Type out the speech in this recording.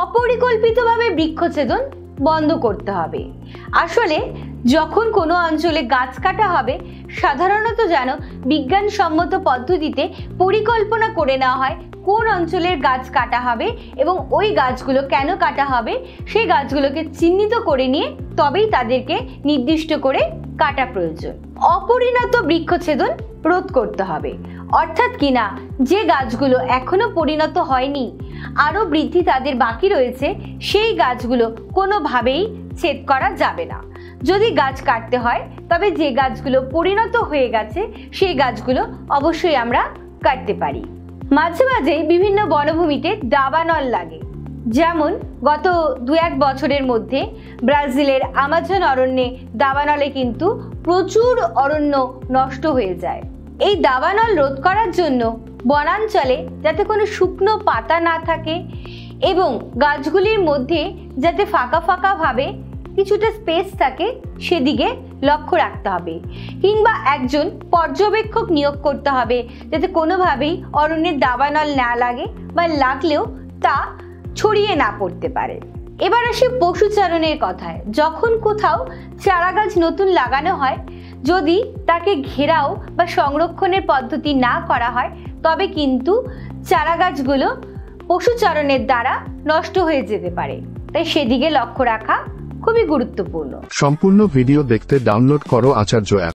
অপরিকল্পিতভাবে বৃক্ষছেদন বন্ধ করতে হবে। আসলে যখন কোনো অঞ্চলে গাছ কাটা হবে, সাধারণত যেন বিজ্ঞানসম্মত পদ্ধতিতে পরিকল্পনা করে নেওয়া হয় কোন অঞ্চলের গাছ কাটা হবে এবং ওই গাছগুলো কেন কাটা হবে, সেই গাছগুলোকে চিহ্নিত করে নিয়ে তবেই তাদেরকে নির্দিষ্ট করে কাটা প্রয়োজন। অপরিণত বৃক্ষছেদন রোধ করতে হবে, অর্থাৎ কিনা যে গাছগুলো এখনো পরিণত হয়নি, আরো বৃদ্ধি তাদের বাকি রয়েছে, সেই গাছগুলো কোনোভাবেই ছেদ করা যাবে না। যদি গাছ কাটতে হয় তবে যে গাছগুলো পরিণত হয়ে গেছে সেই গাছগুলো অবশ্যই আমরা কাটতে পারি। মাঝে মাঝে বিভিন্ন বনভূমিতে দাবানল লাগে, যেমন গত 2-1 বছরের মধ্যে ব্রাজিলের আমাজন অরণ্যে দাবানলে কিন্তু প্রচুর অরণ্য নষ্ট হয়ে যায়। এই দাবানল রোধ করার জন্য বনাঞ্চলে যাতে কোনো শুকনো পাতা না থাকে এবং গাছগুলির মধ্যে যাতে ফাঁকা ফাঁকা ভাবে কিছুটা স্পেস থাকে সেদিকে লক্ষ্য রাখতে হবে, কিংবা একজন পর্যবেক্ষক নিয়োগ করতে হবে যাতে কোনোভাবেই অরণ্যের দাবানল না লাগে বা লাগলেও তা ছড়িয়ে না পড়তে পারে। এবার আসি পশুচারণের কথায়। যখন কোথাও চারা গাছ নতুন লাগানো হয়, যদি তাকে ঘেরাও বা সংরক্ষণের পদ্ধতি না করা হয় তবে কিন্তু চারা গাছগুলো পশুচারণের দ্বারা নষ্ট হয়ে যেতে পারে, তাই সেদিকে লক্ষ্য রাখা খুবই গুরুত্বপূর্ণ। সম্পূর্ণ ভিডিও দেখতে ডাউনলোড করো আচার্য অ্যাপ।